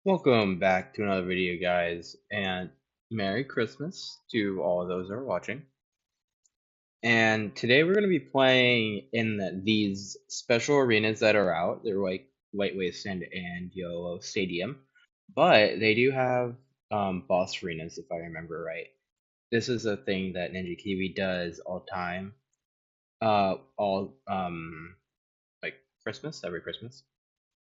Welcome back to another video, guys, and Merry Christmas to all of those that are watching. And today we're going to be playing in these special arenas that are out. They're like White Wasteland and Yellow Stadium, but they do have boss arenas, if I remember right. This is a thing that Ninja Kiwi does all time, all like Christmas, every Christmas.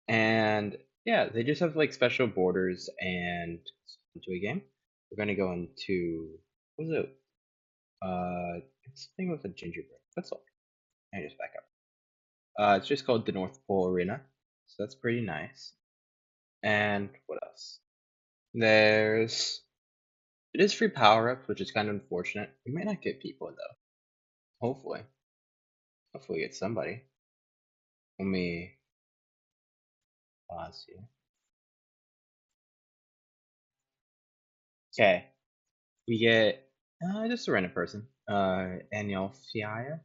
And yeah, they just have like special borders and into a game. We're gonna go into what was it? It's something with a gingerbread. That's all. I just back up. It's just called the North Pole Arena, so that's pretty nice. And what else? There's it is free power ups, which is kind of unfortunate. We might not get people though. Hopefully, hopefully get somebody. Let me pause here. Okay, we get just a random person. Aniel Fiaya.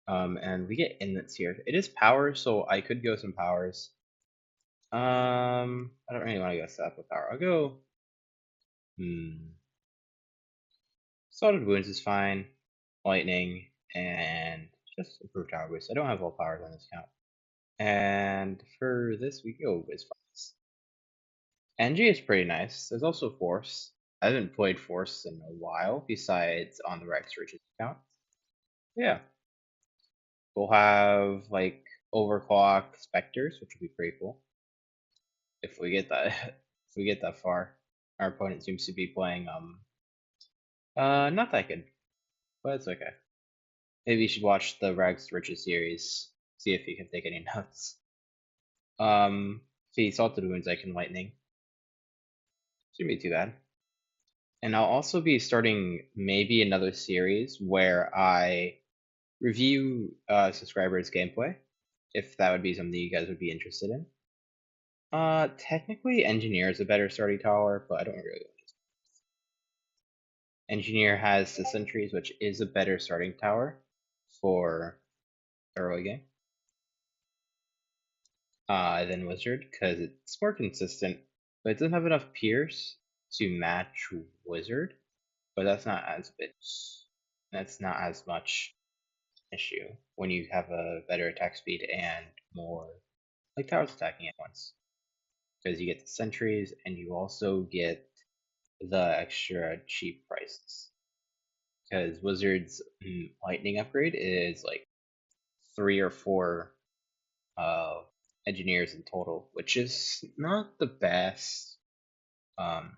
And we get inlets here. It is power, so I could go some powers. I don't really want to go set with power. I'll go. Solid wounds is fine. Lightning and just improved tower boost. I don't have all powers on this count. And for this, we go with Force. NG is pretty nice. There's also Force. I haven't played Force in a while, besides on the Rex Riches account. Yeah. We'll have like overclock specters, which would be pretty cool. If we get that if we get that far. Our opponent seems to be playing not that good. But it's okay. Maybe you should watch the Rags to Riches series, see if you can take any notes. See salted wounds I can lightning. Shouldn't be too bad. And I'll also be starting maybe another series where I review subscribers' gameplay, if that would be something you guys would be interested in. Technically, Engineer is a better starting tower, but I don't really want to. Engineer has the Sentries, which is a better starting tower for early game than Wizard, because it's more consistent, but it doesn't have enough Pierce to match Wizard, but that's not as big. That's not as much issue when you have a better attack speed and more like towers attacking at once, because you get the Sentries and you also get the extra cheap prices. Because Wizard's lightning upgrade is like 3 or 4 uh, engineers in total, which is not the best um,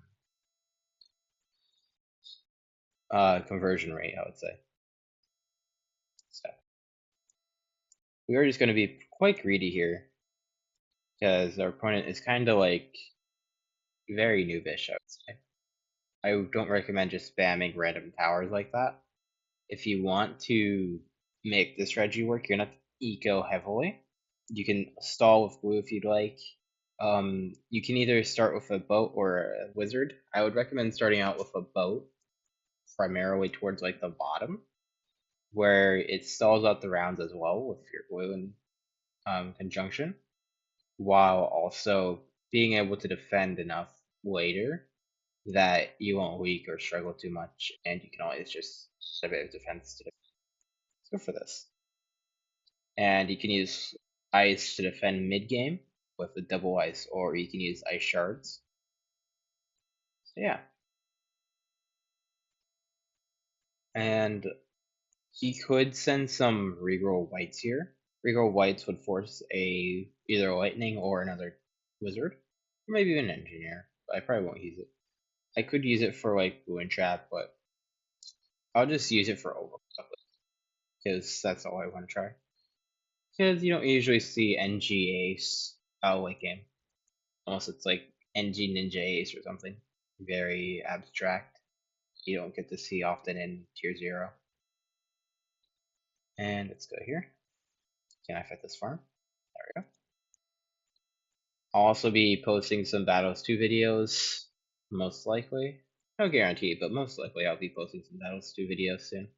conversion rate, I would say. So we are just going to be quite greedy here because our opponent is kind of like very noobish, I would say. I don't recommend just spamming random towers like that. If you want to make this strategy work, you're not eco heavily. You can stall with blue if you'd like. You can either start with a boat or a wizard. I would recommend starting out with a boat, primarily towards like the bottom, where it stalls out the rounds as well with your blue and conjunction, while also being able to defend enough later that you won't weak or struggle too much, and you can always just a bit of defense to defend. Let's go for this. And you can use ice to defend mid game with the double ice, or you can use ice shards. So yeah. And he could send some regrow whites here. Regrow whites would force either a lightning or another wizard, or maybe an engineer. But I probably won't use it. I could use it for like ruin trap, but I'll just use it for overclock because that's all I want to try. Because you don't usually see NG Ace out late game, unless it's like NG Ninja Ace or something very abstract. You don't get to see often in tier 0. And let's go here. Can I fit this farm? There we go. I'll also be posting some Battles 2 videos, most likely. No guarantee, but most likely I'll be posting some Battles 2 videos soon.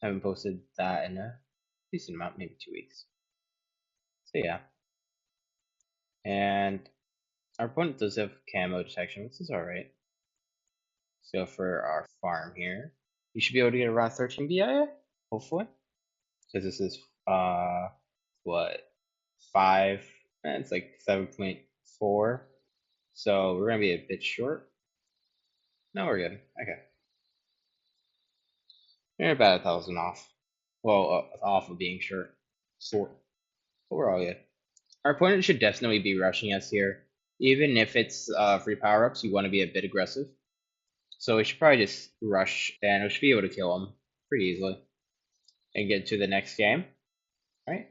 I haven't posted that in a decent amount, maybe 2 weeks. So yeah. And Our opponent does have camo detection, which is alright. Let's go for our farm here. You should be able to get around 13 BI, hopefully. Because this is, what, 5? It's like 7.4. So we're going to be a bit short. No, we're good. Okay. We're about 1,000 off. Well, off of being short. But we're all good. Our opponent should definitely be rushing us here. Even if it's free power-ups, you want to be a bit aggressive. So we should probably just rush, and we should be able to kill him pretty easily. And get to the next game. Right?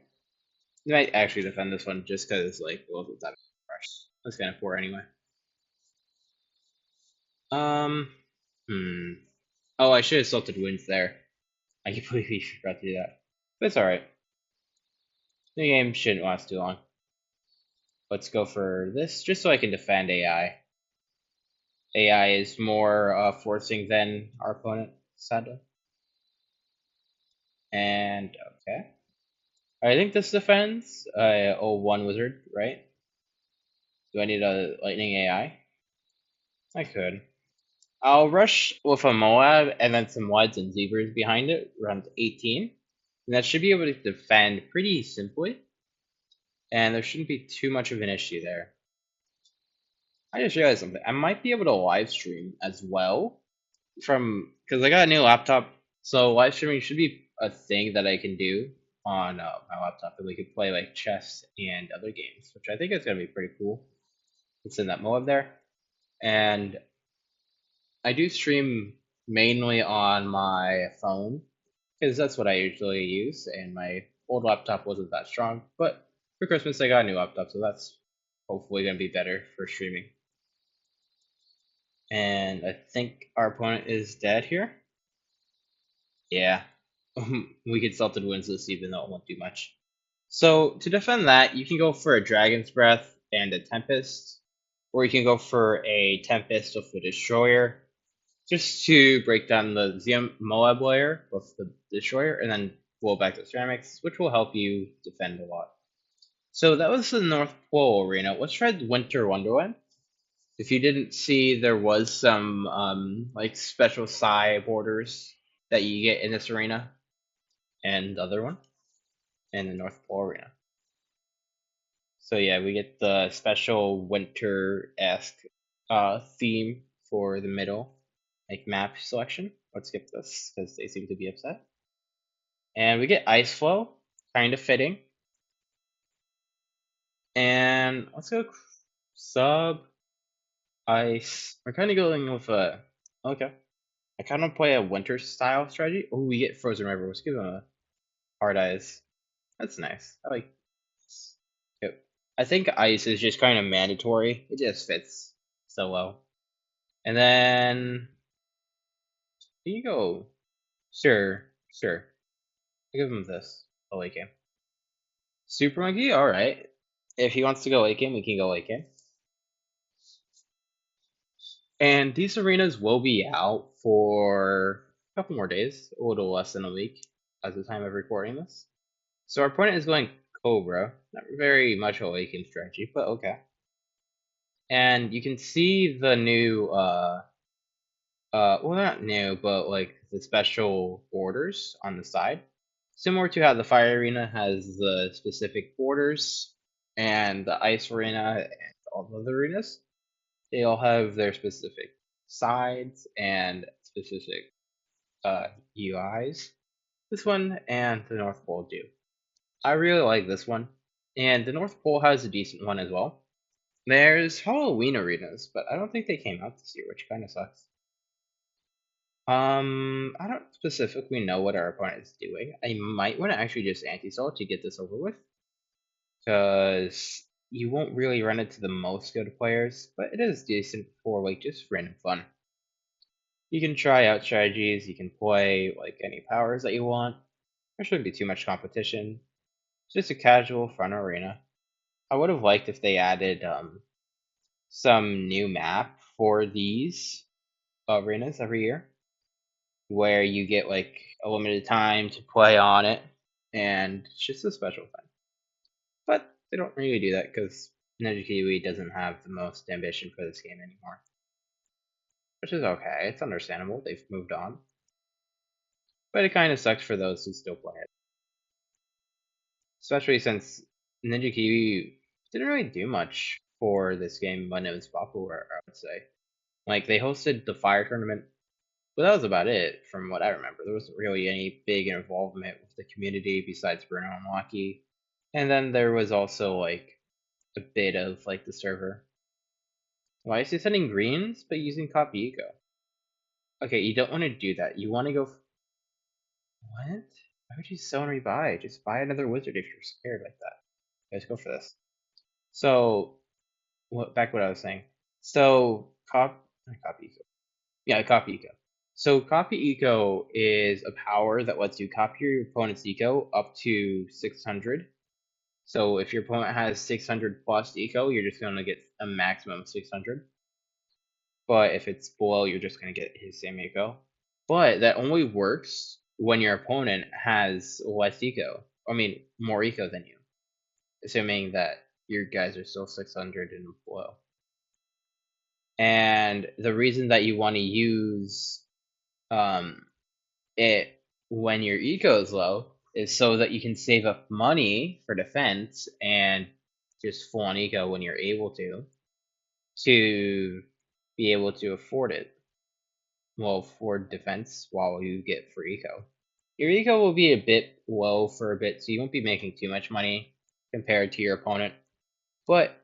We might actually defend this one just because, like, both of them rush. That's kind of poor anyway. Hmm. Oh, I should have salted winds there. I completely forgot to do that. But it's alright. The game shouldn't last too long. Let's go for this, just so I can defend AI. AI is more forcing than our opponent, sadly. And, okay. I think this defends 01 wizard, right? Do I need a lightning AI? I could. I'll rush with a Moab and then some Wides and Zebras behind it, around 18. And that should be able to defend pretty simply. And there shouldn't be too much of an issue there. I just realized something. I might be able to live stream as well because I got a new laptop. So live streaming should be a thing that I can do on my laptop, and we could play like chess and other games, which I think is gonna be pretty cool. It's in that Moab there, and I do stream mainly on my phone because that's what I usually use, and my old laptop wasn't that strong. But for Christmas, I got a new laptop, so that's hopefully gonna be better for streaming. And I think our opponent is dead here. Yeah. We get Salted Winds this even though it won't do much. So to defend that, you can go for a Dragon's Breath and a Tempest, or you can go for a Tempest with a Destroyer, just to break down the ZM Moab layer with the Destroyer, and then blow back the Ceramics, which will help you defend a lot. So that was the North Pole Arena. Let's try Winter Wonderland. If you didn't see, there was some like special psi borders that you get in this arena, and the other one, and the North Pole Arena. So yeah, we get the special winter-esque theme for the middle, like map selection. Let's skip this because they seem to be upset. And we get Ice Flow, kind of fitting. And let's go sub ice. We're kind of going with a okay. I kind of play a winter style strategy. Oh, we get Frozen River. Let's give him a hard eyes. That's nice. I like. Yep. I think ice is just kind of mandatory. It just fits so well. And then here you go. Sure. I'll give him this. A late game. Super Monkey, alright. If he wants to go late game, we can go late game. And these arenas will be out for a couple more days, a little less than a week at the time of recording this. So our opponent is going Cobra. Not very much a late game strategy, but okay. And you can see the new well, not new, but like the special borders on the side. Similar to how the Fire Arena has the specific borders and the Ice Arena and all the other arenas. They all have their specific sides and specific UIs. This one and the North Pole do. I really like this one. And the North Pole has a decent one as well. There's Halloween arenas, but I don't think they came out this year, which kind of sucks. I don't specifically know what our opponent is doing. I might want to actually just anti-soul to get this over with, because you won't really run into the most skilled players, but it is decent for like just random fun. You can try out strategies, you can play like any powers that you want. There shouldn't be too much competition. It's just a casual fun arena. I would have liked if they added some new map for these arenas every year, where you get like a limited time to play on it, and it's just a special thing. But they don't really do that because Ninja Kiwi doesn't have the most ambition for this game anymore. Which is okay, it's understandable, they've moved on. But it kind of sucks for those who still play it. Especially since Ninja Kiwi didn't really do much for this game when it was popular, I would say. Like, they hosted the Fire Tournament, but that was about it from what I remember. There wasn't really any big involvement with the community besides Bruno and Lucky. And then there was also, like, a bit of, like, the server. Why is he sending greens but using copy eco? Okay, you don't want to do that. You want to go. What? Why would you sell and rebuy? Just buy another wizard if you're scared like that. Let's go for this. So, back what I was saying. So, copy eco. Yeah, copy eco. So, copy eco is a power that lets you copy your opponent's eco up to 600. So, if your opponent has 600 plus eco, you're just going to get a maximum of 600. But if it's below, you're just going to get his same eco. But that only works when your opponent has less eco. I mean, more eco than you. Assuming that your guys are still 600 and below. And the reason that you want to use it when your eco is low is so that you can save up money for defense and just full on eco when you're able to be able to afford it. Well, for defense while you get free eco. Your eco will be a bit low for a bit, so you won't be making too much money compared to your opponent. But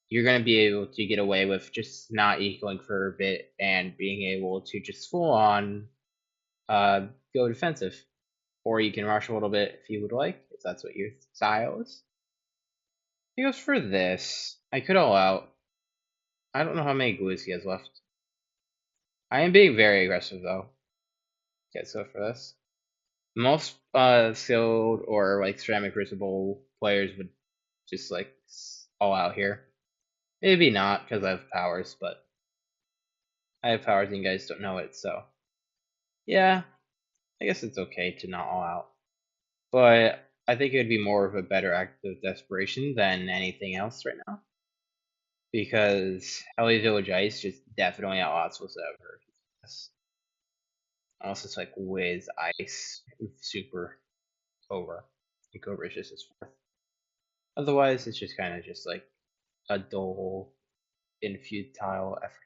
you're going to be able to get away with just not ecoing for a bit and being able to just full on go defensive. Or you can rush a little bit if you would like, if that's what your style is. He goes for this. I could all out. I don't know how many glues he has left. I am being very aggressive though. Okay, so for this. Most skilled or like ceramic crucible players would just like all out here. Maybe not because I have powers, but I have powers and you guys don't know it, so yeah, I guess it's okay to not all out. But I think it would be more of a better act of desperation than anything else right now. Because LA Village Ice just definitely outlasts whatsoever. Unless it's like Wiz Ice super over. And Cobra is just his fourth. Otherwise, it's just kind of just like a dull, infutile effort.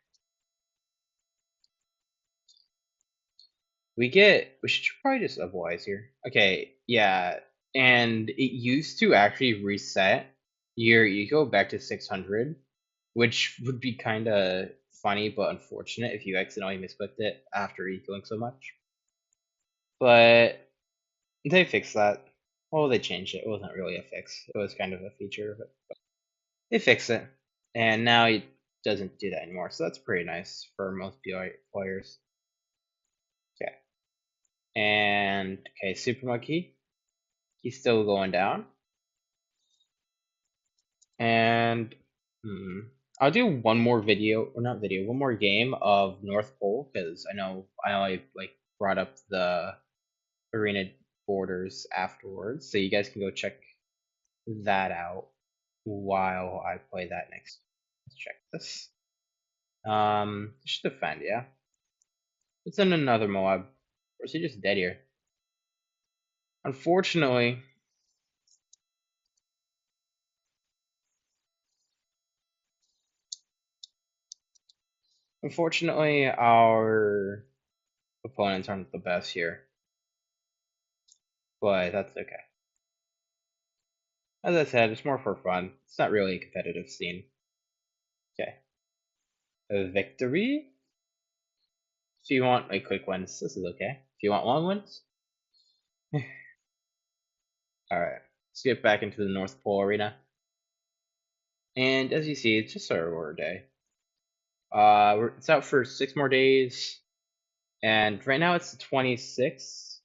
We should probably just avoid here. Okay, yeah, and it used to actually reset your eco back to 600, which would be kind of funny but unfortunate if you accidentally misclicked it after ecoing so much. But they fixed that. Well, they changed it. It wasn't really a fix. It was kind of a feature of it. But they fixed it, and now it doesn't do that anymore. So that's pretty nice for most players. Okay. And okay, Super Monkey. He's still going down. And I'll do one more video, or not video, one more game of North Pole because I know I only like brought up the arena borders afterwards, so you guys can go check that out while I play that next. Let's check this. Just defend, yeah. Let's send another Moab. Or is he just dead here? Unfortunately, our opponents aren't the best here. But that's okay. As I said, it's more for fun. It's not really a competitive scene. Okay. A victory? If you want like quick wins, this is okay. If you want long wins, alright. Let's get back into the North Pole Arena. And as you see, it's just our order day. It's out for 6 more days. And right now it's the 26th.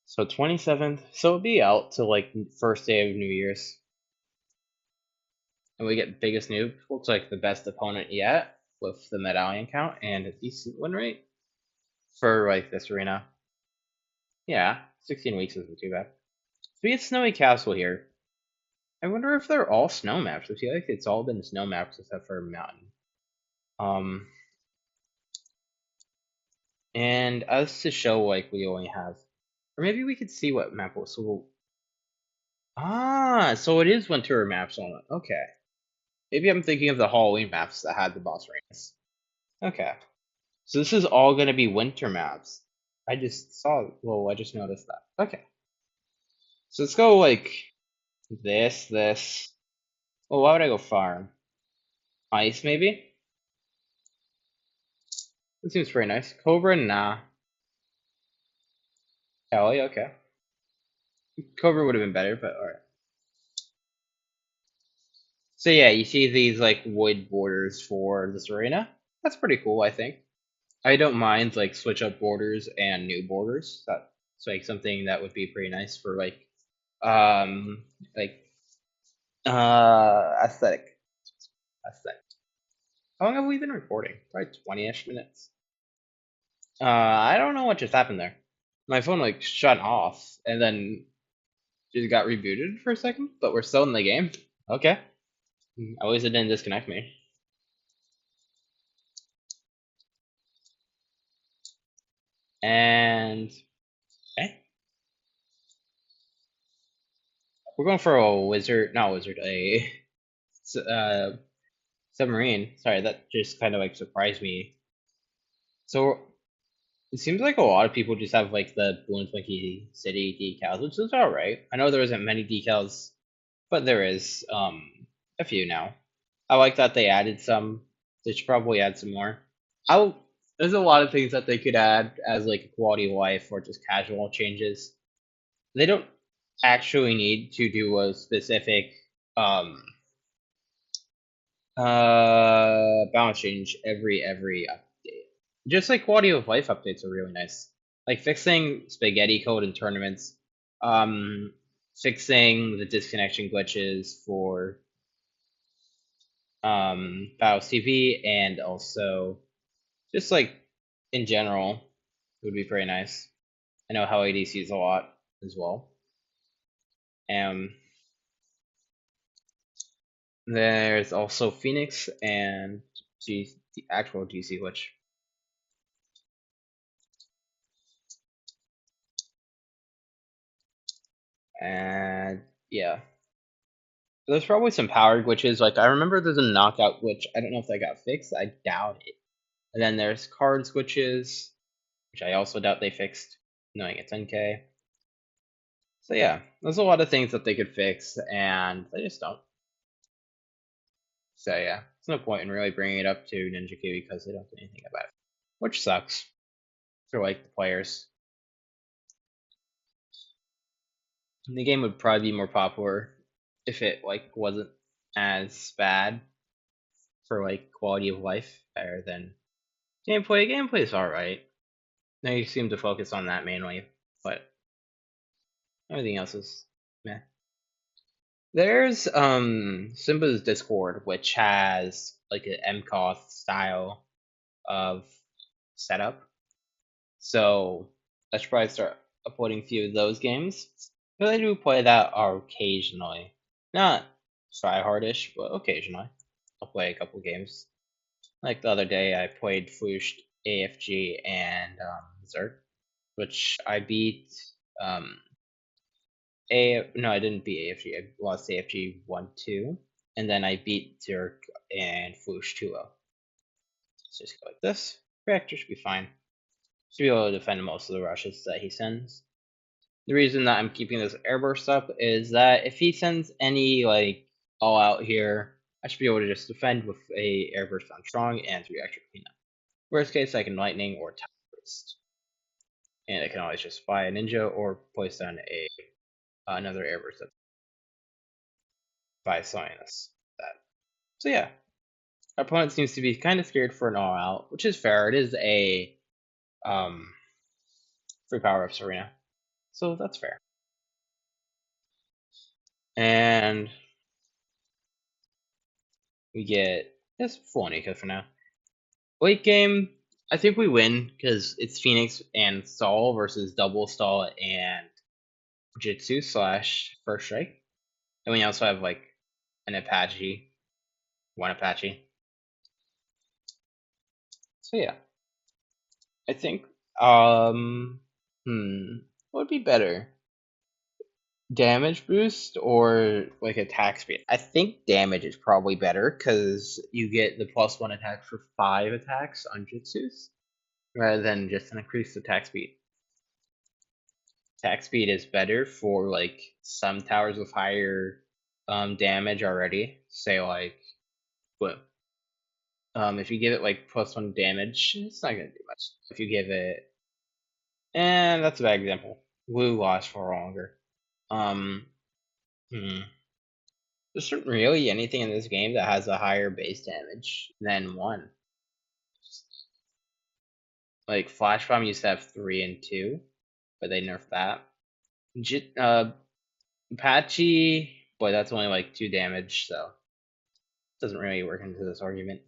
So 27th. So it'll be out till like first day of New Year's. And we get biggest noob. Looks like the best opponent yet with the medallion count and a decent win rate for like this arena. Yeah, 16 weeks isn't too bad. So we get Snowy Castle here. I wonder if they're all snow maps. I feel like it's all been snow maps except for mountain. And as to show like we only have, or maybe we could see what map was. So it is winter maps on it. Okay. Maybe I'm thinking of the Halloween maps that had the boss rings. Okay. So this is all gonna be winter maps. I just saw. Well, I just noticed that. Okay. So let's go like this. Well, why would I go farm? Ice maybe? That seems pretty nice. Cobra, nah. Kelly, okay. Cobra would have been better, but alright. So yeah, you see these like wood borders for this arena. That's pretty cool, I think. I don't mind like switch up borders and new borders. That's like something that would be pretty nice for um like aesthetic. Aesthetic. How long have we been recording? Probably 20-ish minutes. I don't know what just happened there. My phone like shut off and then just got rebooted for a second, but we're still in the game. Okay. At least it didn't disconnect me. And okay. We're going for a wizard, not wizard, a submarine. Sorry, that just kind of like surprised me. So it seems like a lot of people just have like the Blue and Twinkie City decals, which is alright. I know there isn't many decals, but there is a few now. I like that they added some. They should probably add some more. There's a lot of things that they could add as like a quality of life or just casual changes. They don't actually need to do a specific um balance change every update. Just like quality of life updates are really nice. Like fixing spaghetti code in tournaments, fixing the disconnection glitches for Battles TV, and also just like in general would be pretty nice. I know how ADCs a lot as well. There's also Phoenix and the actual GC glitch. And yeah, there's probably some power glitches. Like I remember there's a knockout glitch. I don't know if that got fixed. I doubt it. And then there's cards glitches, which I also doubt they fixed, knowing it's NK. So yeah, there's a lot of things that they could fix, and they just don't. So yeah, there's no point in really bringing it up to Ninja Q because they don't do anything about it, which sucks for like the players. The game would probably be more popular if it like wasn't as bad for like quality of life, better than gameplay. Gameplay is alright. They seem to focus on that mainly, but everything else is meh. There's Simba's Discord, which has like an MCOS style of setup. So I should probably start uploading a few of those games. Because I do play that occasionally. Not try hardish, but occasionally. I'll play a couple games. Like the other day I played Flushed, AFG, and Zerk, which I beat no, I didn't beat AFG. I lost AFG 1-2, and then I beat Zerk and Flush 2-0. Let's just go like this. Reactor should be fine. Should be able to defend most of the rushes that he sends. The reason that I'm keeping this airburst up is that if he sends any like all out here, I should be able to just defend with a airburst on strong and reactor cleanup. Worst case, I can lightning or time burst, and I can always just buy a ninja or place down a another airburst by selling this that. So yeah, our opponent seems to be kind of scared for an all out, which is fair. It is a free power ups arena, so that's fair. And we get this full Nika for now. Late game, I think we win because it's Phoenix and Stall versus Double Stall and Jitsu / First Strike. And we also have like an Apache, one Apache. So yeah, I think what would be better? Damage boost or like attack speed? I think damage is probably better because you get the +1 attack for 5 attacks on Jutsus rather than just an increased attack speed. Attack speed is better for like some towers with higher damage already. Say like what? If you give it like +1 damage, it's not gonna do much. If you give it, and that's a bad example. Blue lasts for longer. Um, hmm. There isn't really anything in this game that has a higher base damage than 1. Like Flash Bomb used to have 3 and 2, but they nerfed that. Apache, boy, that's only like 2 damage, so it doesn't really work into this argument.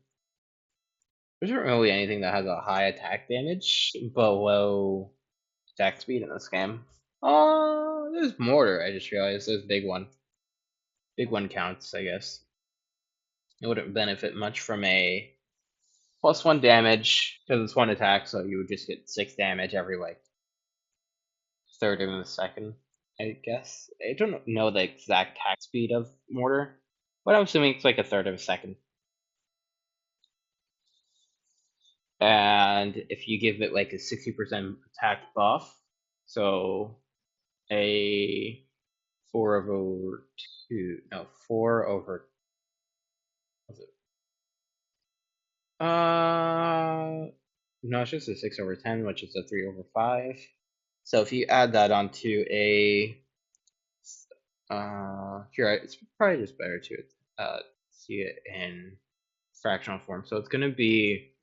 There isn't really anything that has a high attack damage but low attack speed in this game. Oh, there's Mortar. I just realized there's Big One. Big One counts, I guess. It wouldn't benefit much from a +1 damage because it's 1 attack, so you would just get 6 damage every like third of a second, I guess. I don't know the exact attack speed of Mortar, but I'm assuming it's like a third of a second. And if you give it like a 60% attack buff, so a 4 over, was it? No, it's just a 6/10, which is a 3/5. So if you add that onto a, here, it's probably just better to see it in fractional form. So it's gonna be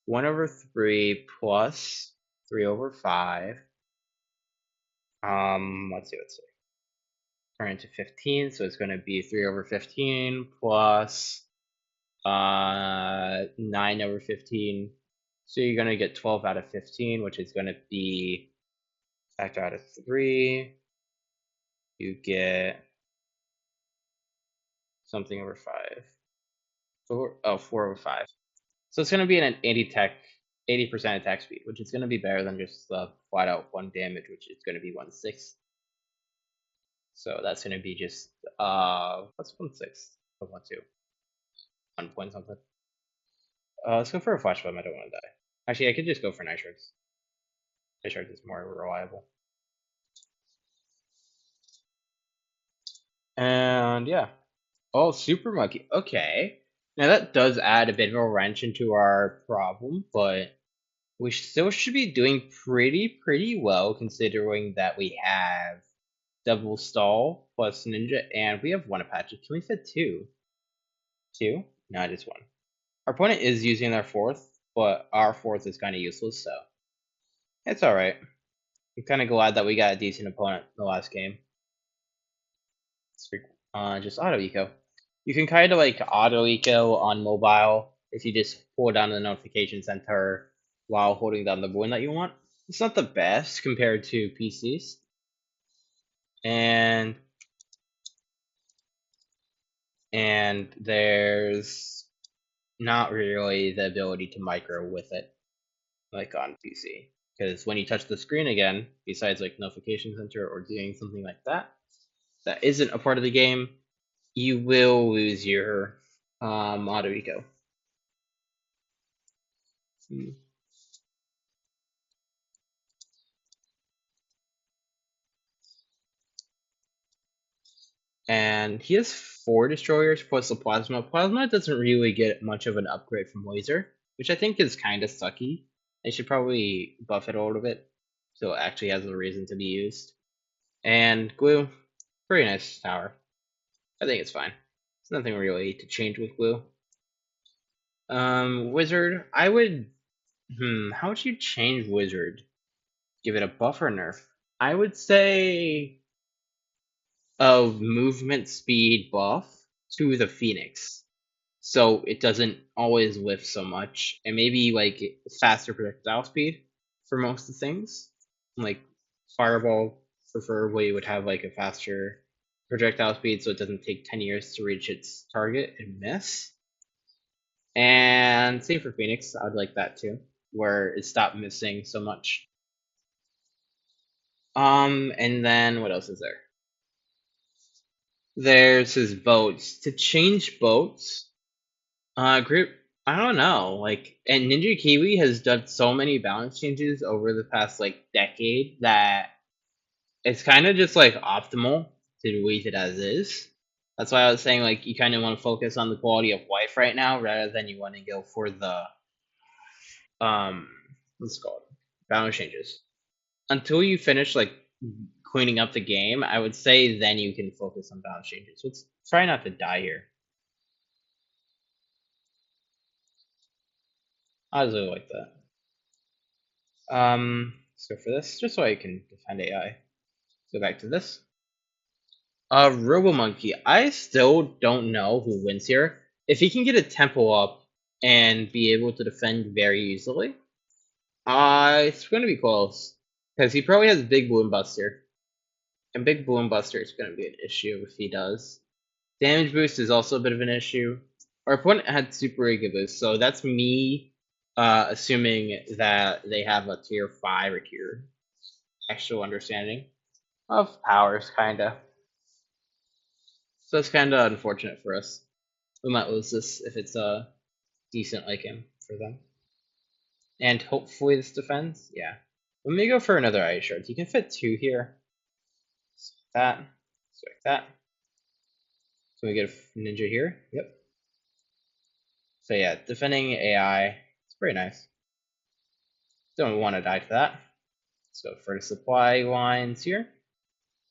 1/3 plus 3/5. Let's see. Turn into 15, so it's gonna be 3/15 plus 9/15. So you're gonna get 12 out of 15, which is gonna be factor out of 3. You get something over 5. 4/5. So it's gonna be an 80% attack speed, which is gonna be better than just the flat out 1 damage, which is gonna be 1/6. So that's gonna be just what's 1/6 of 1/2? 1 point something. Let's go for a flash bomb. I don't want to die. Actually, I could just go for night shards. Night shards is more reliable. And yeah. Oh, super monkey. Okay. Now that does add a bit of a wrench into our problem, but we still should be doing pretty well considering that we have double stall plus ninja and we have 1 Apache. Can we fit 2? 2? No, just 1. Our opponent is using their 4th, but our 4th is kind of useless, so it's alright. I'm kind of glad that we got a decent opponent in the last game. Just auto eco. You can kind of like auto eco on mobile if you just hold down the notification center while holding down the button that you want. It's not the best compared to PCs. And there's not really the ability to micro with it like on PC. Because when you touch the screen again, besides like notification center or doing something like that, that isn't a part of the game, you will lose your auto eco. And he has 4 destroyers plus the plasma. Plasma doesn't really get much of an upgrade from laser, which I think is kind of sucky. They should probably buff it a little bit so it actually has a reason to be used. And glue, very nice tower. I think it's fine. There's nothing really to change with glue. Wizard, I would. How would you change wizard? Give it a buff or nerf? I would say a movement speed buff to the Phoenix, so it doesn't always lift so much, and maybe like faster projectile speed for most of the things. Like Fireball, preferably would have like a faster projectile speed so it doesn't take 10 years to reach its target and miss. And same for Phoenix, I'd like that too, where it stopped missing so much. And then what else is there? There's his boats. To change boats, group, I don't know. Like, and Ninja Kiwi has done so many balance changes over the past like decade that it's kind of just like optimal to leave it as is. That's why I was saying like you kind of want to focus on the quality of life right now rather than you want to go for the what's it called, balance changes. Until you finish like cleaning up the game, I would say then you can focus on balance changes. Let's try not to die here. I really like that. Let's go for this, just so I can defend AI. Go back to this. Robomonkey. I still don't know who wins here. If he can get a tempo up and be able to defend very easily, it's going to be close. Because he probably has Big Balloon Buster. And Big Balloon Buster is going to be an issue if he does. Damage boost is also a bit of an issue. Our opponent had Super Ego Boost, so that's me assuming that they have a tier 5 or tier actual understanding of powers, kinda. So it's kinda unfortunate for us. We might lose this if it's decent like him for them. And hopefully this defends, yeah. Let me go for another ice shard. You can fit 2 here. Like that. Just like that. So we get a ninja here. Yep. So yeah, defending AI, it's pretty nice. Don't want to die to that. So for the supply lines here,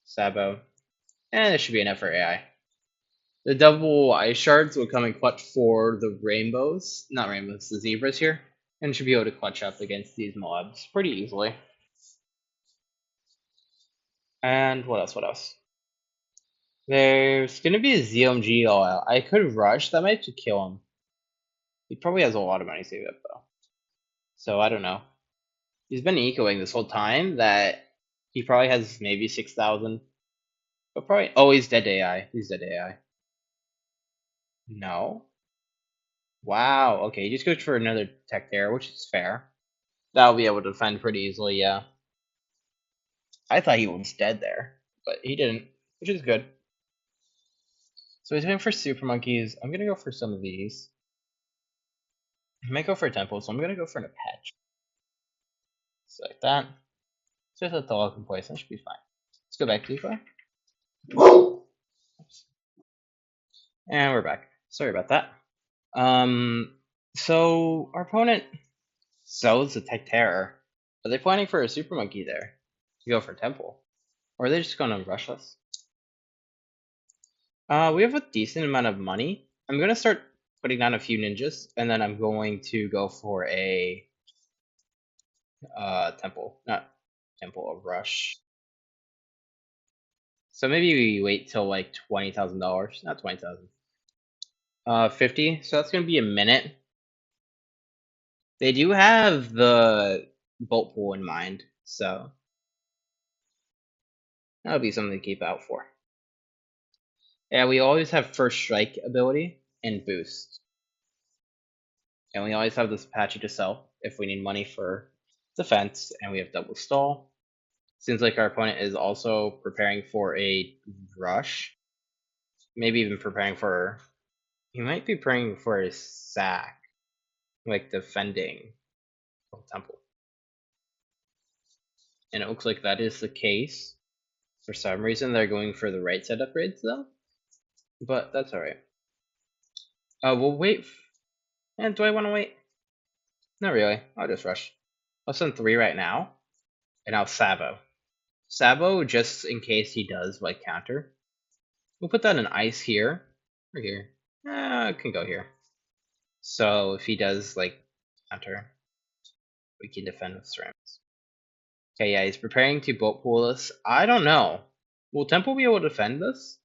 Sabo, and it should be enough for AI. The double ice shards will come in clutch for the rainbows, not rainbows, the zebras here, and should be able to clutch up against these mobs pretty easily. And what else? What else? There's gonna be a ZMG all out. I could rush. That might actually kill him. He probably has a lot of money saved up though. So I don't know. He's been ecoing this whole time that he probably has maybe 6,000. But probably, oh, he's dead to AI. He's dead to AI. No. Wow. Okay, he just goes for another tech there, which is fair. That'll be able to defend pretty easily, yeah. I thought he was dead there, but he didn't, which is good. So he's going for super monkeys. I'm gonna go for some of these. I might go for a temple, so I'm gonna go for an Apache. Just like that. Just let the lock in place. That should be fine. Let's go back to DeFi. And we're back. Sorry about that. So our opponent sells the Tech Terror. Are they planning for a super monkey there to go for temple, or are they just gonna rush us? We have a decent amount of money. I'm gonna start putting down a few ninjas, and then I'm going to go for a temple, not temple, a rush. So maybe we wait till like $20,000, not 20,000. 50. So that's gonna be a minute. They do have the bolt pool in mind, so that'll be something to keep out for. Yeah, we always have first strike ability and boost. And we always have this Apache to sell if we need money for defense, and we have double stall. Seems like our opponent is also preparing for a rush. Maybe even preparing for, he might be preparing for a sack, like defending temple. And it looks like that is the case. For some reason, they're going for the right side upgrades though, but that's alright. We'll wait. And do I want to wait? Not really. I'll just rush. I'll send 3 right now, and I'll Sabo. Sabo, just in case he does like counter. We'll put that in ice here, or here. It can go here. So if he does like counter, we can defend with ceramics. Okay, yeah, he's preparing to bolt pool us. I don't know. Will Temple be able to defend this?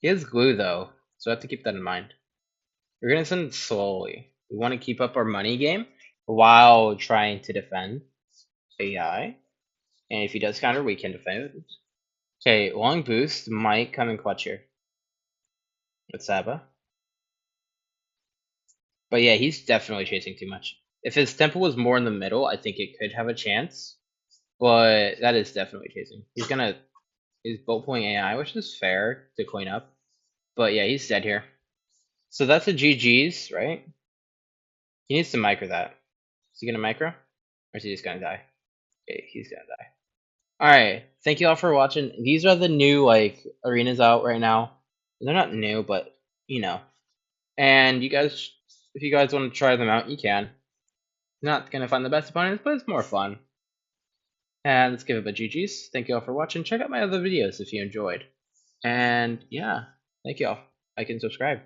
He has glue though, so I have to keep that in mind. We're gonna send it slowly. We want to keep up our money game while trying to defend AI. And if he does counter, we can defend it. Okay, long boost might come in clutch here with Saba. But yeah, he's definitely chasing too much. If his tempo was more in the middle, I think it could have a chance. But that is definitely chasing. He's bolt pulling AI, which is fair to clean up. But yeah, he's dead here. So that's a GG's, right? He needs to micro that. Is he gonna micro? Or is he just gonna die? Okay, he's gonna die. Alright, thank you all for watching. These are the new arenas out right now. They're not new, but you know. And you guys, if you guys want to try them out, you can. Not gonna find the best opponents, but it's more fun. And let's give it a GG's. Thank you all for watching. Check out my other videos if you enjoyed. And yeah, thank you all. Like and subscribe.